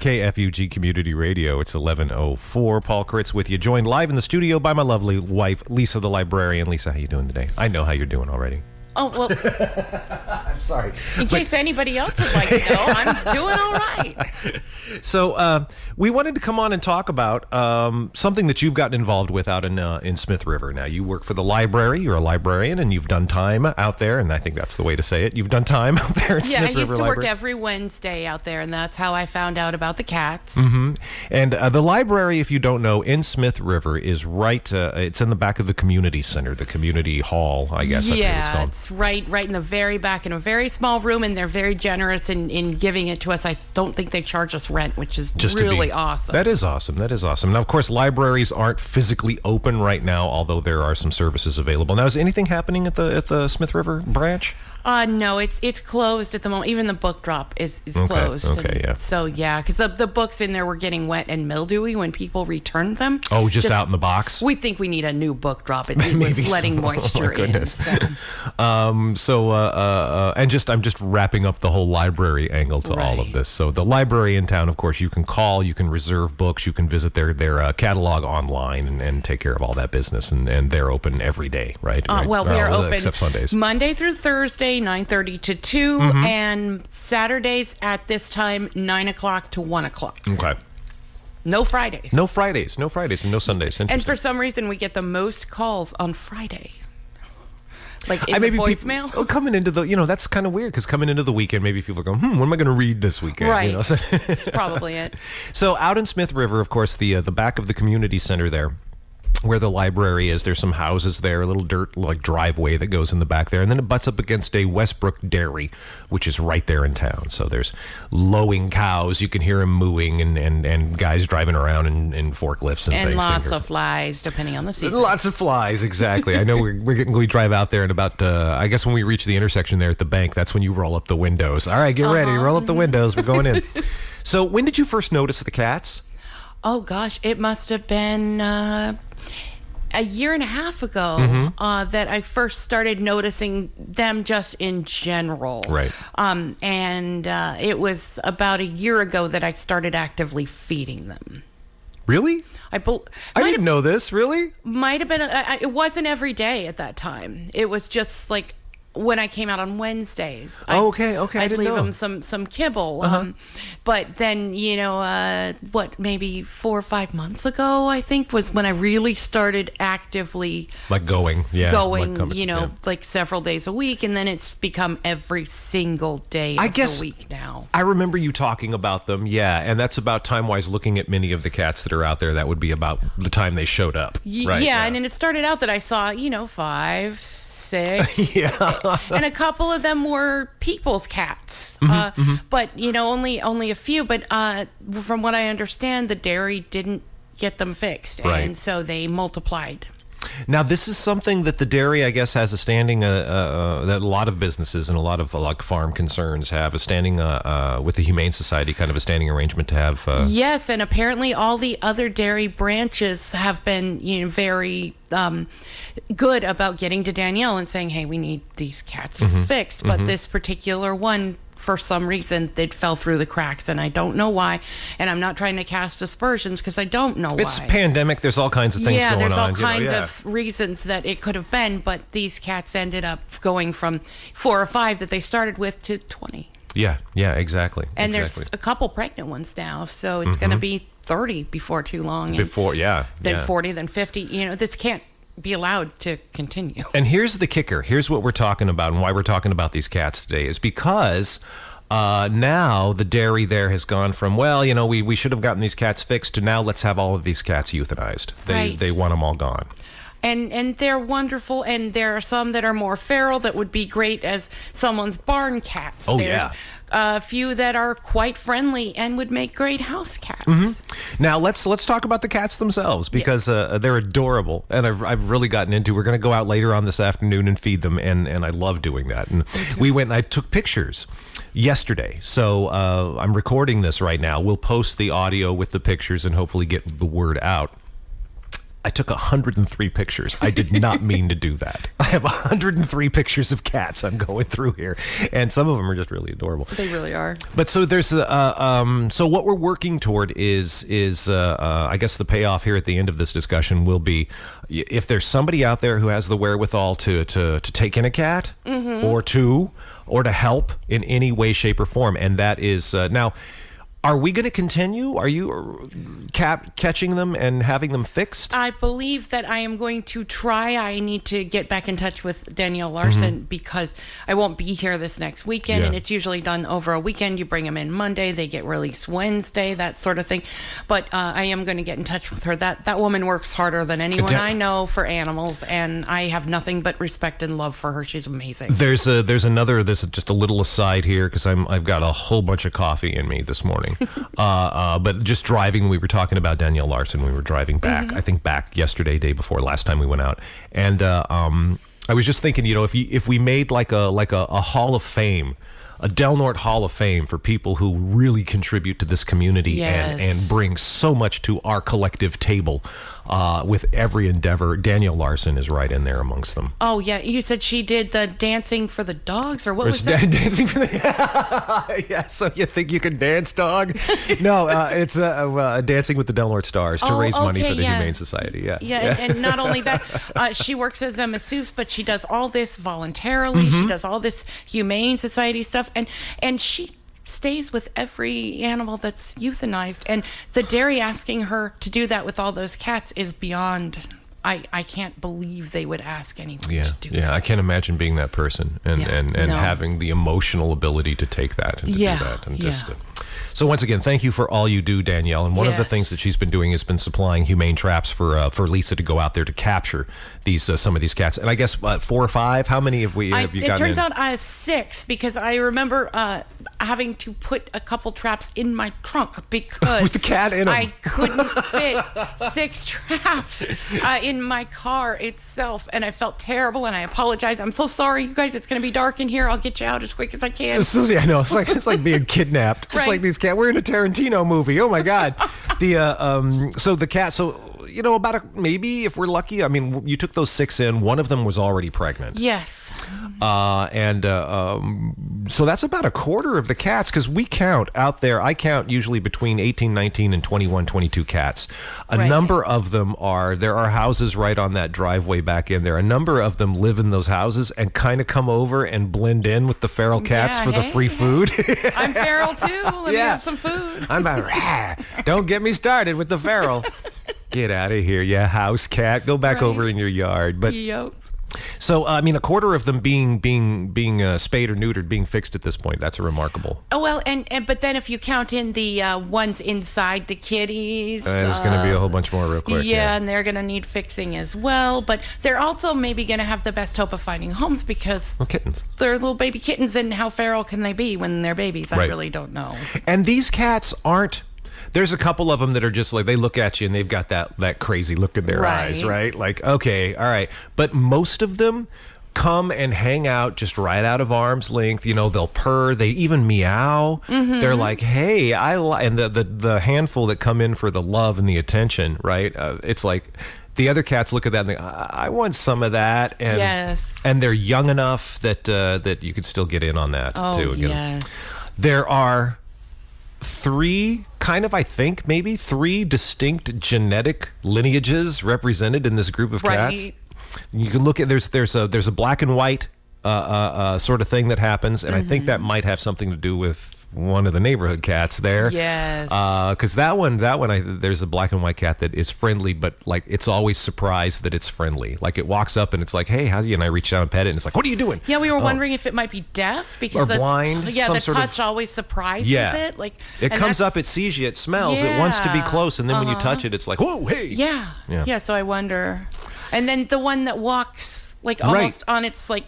KFUG Community Radio. It's 11:04. Paul Kritz with you, joined live in the studio by my lovely wife, Lisa the librarian. Lisa, how you doing today? I know how you're doing already. Oh, well, I'm sorry. In case anybody else would like to know, I'm doing all right. So we wanted to come on and talk about something that you've gotten involved with out in Smith River. Now, you work for the library. You're a librarian, and you've done time out there, and I think that's the way to say it. You've done time out there at Smith River Library. Yeah, I used to work every Wednesday out there, and that's how I found out about the cats. Mm-hmm. And the library, if you don't know, in Smith River is right, it's in the back of the community center, the community hall, I guess that's what it's called. It's right in the very back in a very small room, and they're very generous in giving it to us. I don't think they charge us rent, which is just really awesome. That is awesome. Now, of course, libraries aren't physically open right now, although there are some services available. Now, is anything happening at the Smith River branch? No, it's closed at the moment. Even the book drop is closed. Okay, yeah. So, yeah, because the books in there were getting wet and mildewy when people returned them. Oh, just out in the box? We think we need a new book drop. It was letting moisture in. So. I'm just wrapping up the whole library angle to all of this. So the library in town, of course, you can call, you can reserve books, you can visit their catalog online and take care of all that business. And they're open every day, right? Well, we are open except Sundays. Monday through Thursday, 9:30 to 2, and Saturdays at this time, 9 o'clock to 1 o'clock. Okay. No Fridays. No Fridays, and no Sundays. And for some reason, we get the most calls on Friday. Like in the voicemail? Coming into that's kind of weird, because coming into the weekend, maybe people are going, what am I going to read this weekend? Right. That's probably it. So out in Smith River, of course, the back of the community center there, where the library is, there's some houses there, a little dirt driveway that goes in the back there, and then it butts up against a Westbrook dairy, which is right there in town. So there's lowing cows, you can hear them mooing, and guys driving around in forklifts and things. And lots of flies, depending on the season. Lots of flies, exactly. I know we drive out there, and about I guess when we reach the intersection there at the bank, that's when you roll up the windows. All right, get ready, roll up the windows, we're going in. So when did you first notice the cats? Oh gosh, it must have been a year and a half ago that I first started noticing them just in general. Right. And it was about a year ago that I started actively feeding them. Really? I didn't know this. Really? Might have been. It wasn't every day at that time. It was just like when I came out on Wednesdays. I'd leave them some kibble. But then, maybe 4 or 5 months ago, I think, was when I really started actively going, like several days a week. And then it's become every single day of the week now. I remember you talking about them. Yeah. And that's about time-wise looking at many of the cats that are out there. That would be about the time they showed up. Right? Yeah. And then it started out that I saw, 5, 6. Yeah. And a couple of them were people's cats, but only a few. But from what I understand, the dairy didn't get them fixed, and so they multiplied. Now, this is something that the dairy, I guess, has a standing that a lot of businesses and a lot of farm concerns have a standing with the Humane Society, kind of a standing arrangement to have. Yes, and apparently all the other dairy branches have been very good about getting to Danielle and saying, hey, we need these cats fixed. But this particular one, for some reason, it fell through the cracks, and I don't know why. And I'm not trying to cast aspersions because I don't know why. It's a pandemic. There's all kinds of things going on. Yeah, there's all kinds of reasons that it could have been, but these cats ended up going from 4 or 5 that they started with to 20. Yeah, exactly. And there's a couple pregnant ones now, so it's going to be 30 before too long. Then 40, then 50. This can't be allowed to continue. And here's the kicker. Here's what we're talking about and why we're talking about these cats today is because now the dairy there has gone from, we should have gotten these cats fixed to now let's have all of these cats euthanized. They want them all gone. And they're wonderful, and there are some that are more feral that would be great as someone's barn cats. There's a few that are quite friendly and would make great house cats. Now let's talk about the cats themselves because they're adorable, and I've really gotten into. We're going to go out later on this afternoon and feed them, and I love doing that. And we went and I took pictures yesterday, so I'm recording this right now. We'll post the audio with the pictures and hopefully get the word out. I took 103 pictures. I did not mean to do that. I have 103 pictures of cats I'm going through here, and some of them are just really adorable. They really are. But so there's so what we're working toward is I guess the payoff here at the end of this discussion will be if there's somebody out there who has the wherewithal to take in a cat or two or to help in any way, shape, or form, and that is now. Are we going to continue? Are you catching them and having them fixed? I believe that I am going to try. I need to get back in touch with Danielle Larson because I won't be here this next weekend, and it's usually done over a weekend. You bring them in Monday, they get released Wednesday, that sort of thing. But I am going to get in touch with her. That woman works harder than anyone I know for animals, and I have nothing but respect and love for her. She's amazing. There's just a little aside here because I've got a whole bunch of coffee in me this morning. But just driving, we were talking about Danielle Larson. We were driving back, I think back yesterday, day before last time we went out, and I was just thinking, if we made like a Hall of Fame, a Del Norte Hall of Fame for people who really contribute to this community and bring so much to our collective table with every endeavor. Danielle Larson is right in there amongst them. Oh, yeah. You said she did the dancing for the dogs, or what was that? Dancing for the... Yeah, so you think you can dance, dog? No, it's Dancing with the Del Norte Stars to raise money for the Humane Society. Yeah, and not only that, she works as a masseuse, but she does all this voluntarily. She does all this Humane Society stuff, and she stays with every animal that's euthanized. And the dairy asking her to do that with all those cats is beyond... I can't believe they would ask anyone to do that. Yeah, I can't imagine being that person and having the emotional ability to take that and to do that. And so once again, thank you for all you do, Danielle. And one of the things that she's been doing has been supplying humane traps for Lisa to go out there to capture these some of these cats. And I guess 4 or 5. How many have you gotten? It turns out I have 6 because I remember having to put a couple traps in my trunk because with the cat in them. I couldn't fit 6 traps in my car itself, and I felt terrible, and I apologize. I'm so sorry, you guys. It's going to be dark in here. I'll get you out as quick as I can. I know it's like being kidnapped. It's like these cats. We're in a Tarantino movie. Oh my God. So the cat. So about maybe if we're lucky. I mean, you took those 6 in. One of them was already pregnant. Yes. So that's about a quarter of the cats because we count out there. I count usually between 18, 19, and 21, 22 cats. A number of them there are houses right on that driveway back in there. A number of them live in those houses and kind of come over and blend in with the feral cats for the free food. I'm feral too. Let me have some food. I'm about, don't get me started with the feral. Get out of here, house cat. Go back over in your yard. But so I mean, a quarter of them being spayed or neutered, being fixed at this point. That's a remarkable. Oh well, but then if you count in the ones inside the kitties, there's going to be a whole bunch more real quick. Yeah, and they're going to need fixing as well. But they're also maybe going to have the best hope of finding homes because kittens. They're little baby kittens, and how feral can they be when they're babies? I really don't know. And these cats aren't. There's a couple of them that are just like, they look at you and they've got that crazy look in their eyes, right? Like, okay, all right. But most of them come and hang out just right out of arm's length. They'll purr. They even meow. They're like, hey, and the handful that come in for the love and the attention, right? It's like the other cats look at that and think, I want some of that. And, and they're young enough that you could still get in on that too. Yes. There are 3 distinct genetic lineages represented in this group of cats. You can look at there's a black and white sort of thing that happens, and I think that might have something to do with one of the neighborhood cats there. Yes. Because that one, there's a black and white cat that is friendly, but like it's always surprised that it's friendly. Like it walks up and it's like, hey, how's you? And I reach down and pet it, and it's like, what are you doing? Yeah, we were wondering if it might be deaf because or blind. The touch always surprises it. Like it comes up, it sees you, it smells, it wants to be close, and then when you touch it, it's like, whoa, hey. Yeah. So I wonder. And then the one that walks like almost on its like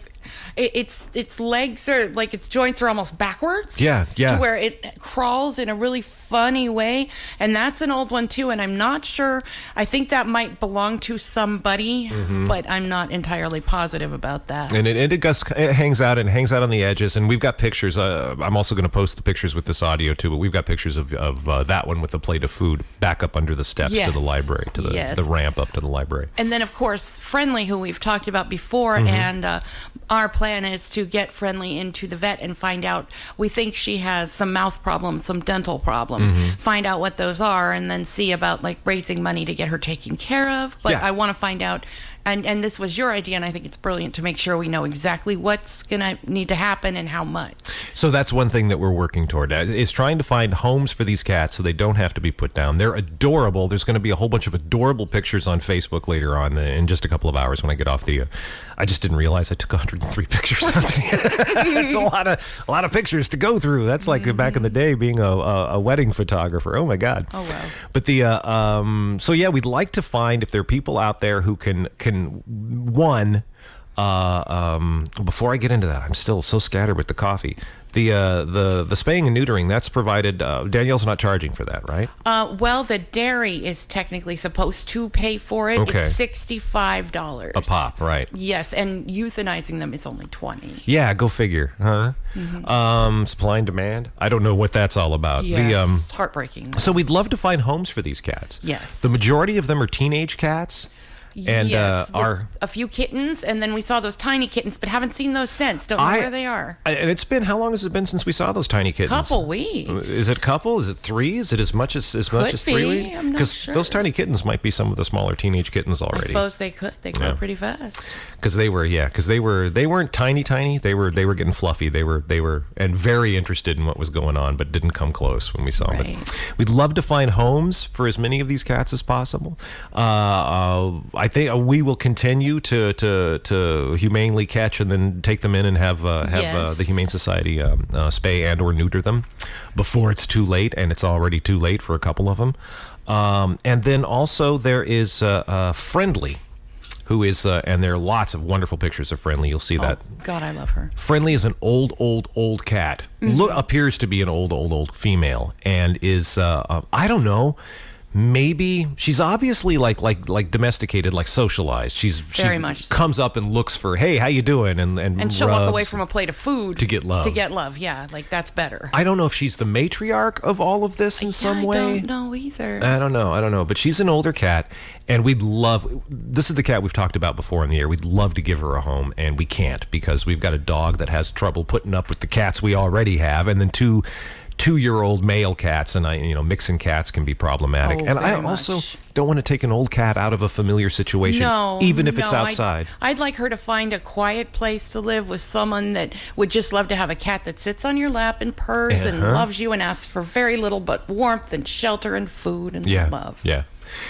its legs are like its joints are almost backwards. Yeah. To where it crawls in a really funny way, and that's an old one too. And I'm not sure. I think that might belong to somebody, but I'm not entirely positive about that. And it hangs out on the edges, and we've got pictures. I'm also going to post the pictures with this audio too, but we've got pictures of that one with the plate of food back up under the steps to the library, to the ramp up to the library. And then, of course, Friendly, who we've talked about before, and our plan is to get Friendly into the vet and find out. We think she has some mouth problems, some dental problems. Find out what those are, and then see about like raising money to get her taken care of. But I want to find out. And this was your idea, and I think it's brilliant to make sure we know exactly what's going to need to happen and how much. So that's one thing that we're working toward, is trying to find homes for these cats so they don't have to be put down. They're adorable. There's going to be a whole bunch of adorable pictures on Facebook later on in just a couple of hours when I get off the... I just didn't realize I took 103 pictures. That's a lot of pictures to go through. That's like back in the day being a wedding photographer. Oh, my God. Oh, wow. But so yeah, we'd like to find if there are people out there who can before I get into that, I'm still so scattered with the coffee. The spaying and neutering, that's provided. Danielle's not charging for that, right? Well, the dairy is technically supposed to pay for it. Okay. It's $65 a pop, right? Yes, and euthanizing them is only $20. Yeah, go figure, huh? Supply and demand. I don't know what that's all about. Yes, it's heartbreaking. So we'd love to find homes for these cats. Yes. The majority of them are teenage cats. And yes, a few kittens, and then we saw those tiny kittens, but haven't seen those since. Don't know where they are. And it's been, how long has it been since we saw those tiny kittens? Couple weeks. Is it couple? Is it three? Is it as much as 3 weeks? I'm not sure. Those tiny kittens might be some of the smaller teenage kittens already. I suppose they could. They grow pretty fast. Because they weren't tiny. They were getting fluffy. They were and very interested in what was going on, but didn't come close when we saw them. But we'd love to find homes for as many of these cats as possible. I think we will continue to humanely catch and then take them in and have the Humane Society spay and or neuter them before it's too late, and it's already too late for a couple of them. And then also there is Friendly, who is and there are lots of wonderful pictures of Friendly. You'll see that. God, I love her. Friendly is an old cat. Appears to be an old female, and is I don't know. Maybe she's obviously like domesticated, like socialized. She very much so. Comes up and looks for, hey, how you doing, and she'll walk away from a plate of food to get love. Yeah, like that's better. I don't know if she's the matriarch of all of this in some way. I don't know either. I don't know. But she's an older cat, and we'd love. This is the cat we've talked about before in the air. We'd love to give her a home, and we can't because we've got a dog that has trouble putting up with the cats we already have, and then two-year-old male cats, and mixing cats can be problematic. And I also don't want to take an old cat out of a familiar situation, even if it's outside. I'd like her to find a quiet place to live with someone that would just love to have a cat that sits on your lap and purrs and loves you and asks for very little but warmth and shelter and food and love. Yeah.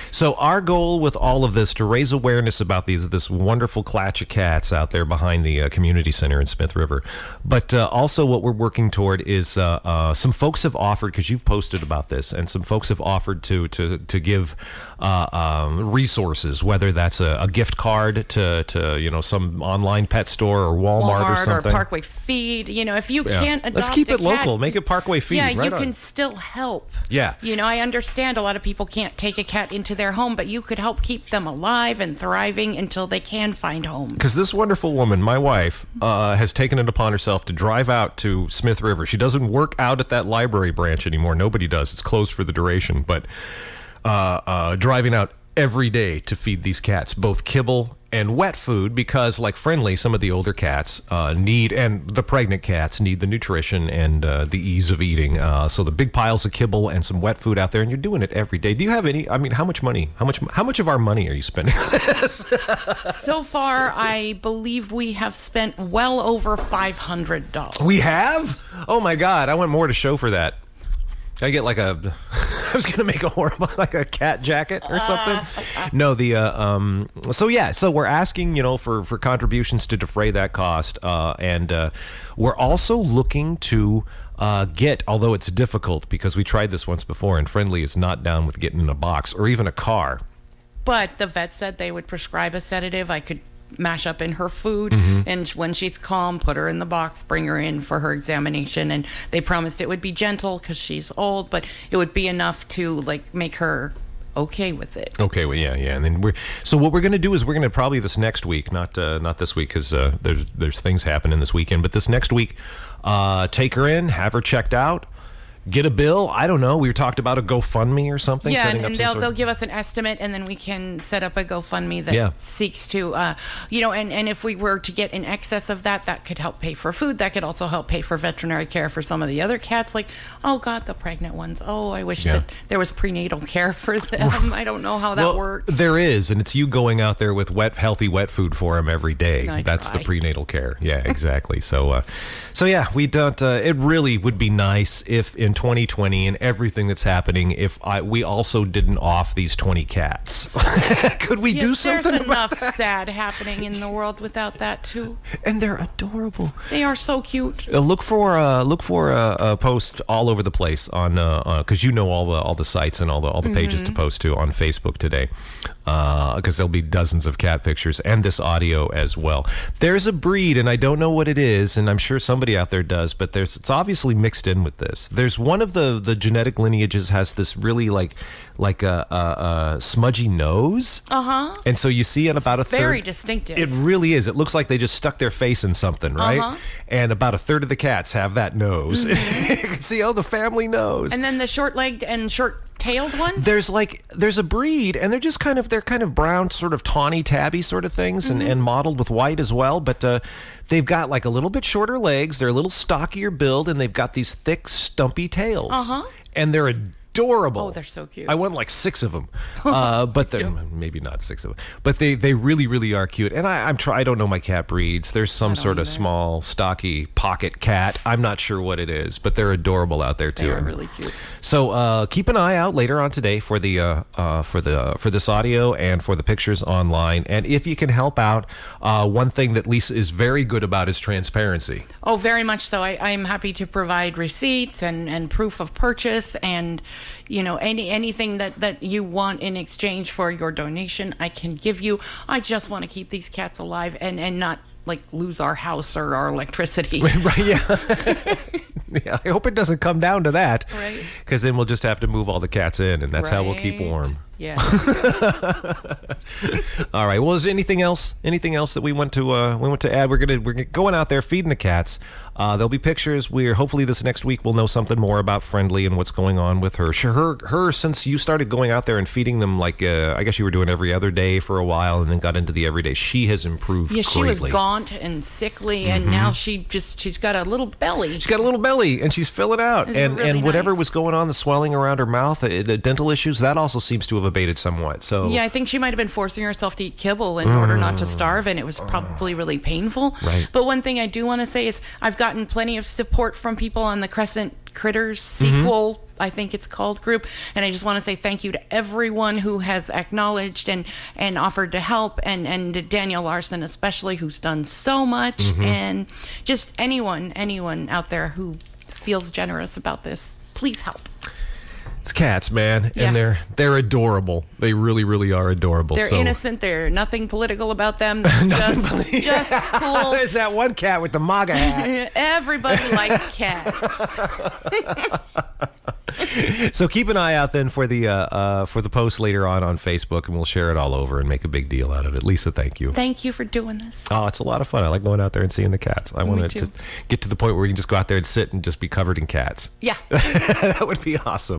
So our goal with all of this, to raise awareness about this wonderful clutch of cats out there behind the community center in Smith River, but also what we're working toward is some folks have offered, because you've posted about this, and some folks have offered to give resources, whether that's a gift card to some online pet store or Walmart or something, or Parkway Feed. If you can't adopt let's keep it a cat, local, make it Parkway Feed. Yeah, right you on. can still help. Yeah, I understand a lot of people can't take a cat into their home, but you could help keep them alive and thriving until they can find homes. Because this wonderful woman, my wife, has taken it upon herself to drive out to Smith River. She doesn't work out at that library branch anymore. Nobody does. It's closed for the duration. But driving out every day to feed these cats both kibble and wet food, because like Friendly, some of the older cats need, and the pregnant cats need the nutrition and the ease of eating. So the big piles of kibble and some wet food out there, and you're doing it every day. Do you have any? I mean, how much of our money are you spending on this? So far, I believe we have spent well over $500. We have? Oh my God! I want more to show for that. I get like I was gonna make a horrible, like a cat jacket or something. No, so we're asking, for contributions to defray that cost, and we're also looking to get, although it's difficult because we tried this once before, and Friendly is not down with getting in a box or even a car. But the vet said they would prescribe a sedative. I could mash up in her food. And when she's calm, put her in the box, bring her in for her examination. And they promised it would be gentle because she's old, but it would be enough to like make her okay with it. Okay, well, yeah, and then so what we're going to do is we're going to probably this next week, not this week because there's things happening this weekend, but this next week, take her in, have her checked out. Get a bill. I don't know. We talked about a GoFundMe or something. Yeah, and they'll give us an estimate, and then we can set up a GoFundMe that seeks to, and if we were to get in excess of that, that could help pay for food. That could also help pay for veterinary care for some of the other cats. Like, oh God, the pregnant ones. Oh, I wish that there was prenatal care for them. I don't know how that works. There is, and it's you going out there with healthy wet food for them every day. That's the prenatal care. Yeah, exactly. So yeah, we don't. It really would be nice if in 2020 and everything that's happening, if we also didn't off these 20 cats. Could we do something? There's enough sad happening in the world without that too. And they're adorable. They are so cute. Look for a post all over the place on because you know all the sites and all the pages to post to on Facebook today, because there'll be dozens of cat pictures and this audio as well. There's a breed, and I don't know what it is, and I'm sure somebody out there does, but it's obviously mixed in with this. There's one of the genetic lineages has this really like a smudgy nose. And so you see in about a third. Very distinctive. It really is. It looks like they just stuck their face in something, right? And about a third of the cats have that nose. You can see, the family nose. And then the short-legged and short-tailed ones? There's a breed, and they're kind of brown, sort of tawny tabby sort of things, and mottled with white as well, but they've got like a little bit shorter legs, they're a little stockier build, and they've got these thick, stumpy tails. And they're adorable. Oh, they're so cute. I want like 6 of them, but they're maybe not 6 of them, but they really, really are cute. And I don't know my cat breeds. There's some sort of small, stocky pocket cat. I'm not sure what it is, but they're adorable out there too. They're really cute. So keep an eye out later on today for this audio and for the pictures online. And if you can help out, one thing that Lisa is very good about is transparency. Oh, very much so. I'm happy to provide receipts and proof of purchase and anything that you want in exchange for your donation, I can give you. I just want to keep these cats alive and not like lose our house or our electricity. Right, yeah. Yeah, I hope it doesn't come down to that. Right. Because then we'll just have to move all the cats in, and that's how we'll keep warm. Yeah. All right. Well, is there anything else that we want to add? We're going out there feeding the cats. There'll be pictures. Hopefully this next week we'll know something more about Friendly and what's going on with her. Her since you started going out there and feeding them, like I guess you were doing every other day for a while, and then got into the everyday. She has improved greatly. She was gaunt and sickly, and now she's got a little belly. She's got a little belly, and she's filling out. And really whatever nice. was going on, the swelling around her mouth, the dental issues, that also seems to have abated somewhat. So yeah, I think she might have been forcing herself to eat kibble in order not to starve, and it was probably really painful. Right. But one thing I do want to say is I've gotten plenty of support from people on the Crescent Critters sequel, I think it's called, group, and I just want to say thank you to everyone who has acknowledged and offered to help, and to Daniel Larson especially, who's done so much, and just anyone out there who feels generous about this, please help. It's cats, man, and they're adorable. They really, really are adorable. They're innocent. They're nothing political about them. Just cool. There's that one cat with the MAGA hat. Everybody likes cats. So keep an eye out then for the post later on Facebook, and we'll share it all over and make a big deal out of it. Lisa, thank you. Thank you for doing this. Oh, it's a lot of fun. I like going out there and seeing the cats. I want to just get to the point where we can just go out there and sit and just be covered in cats. Yeah. That would be awesome.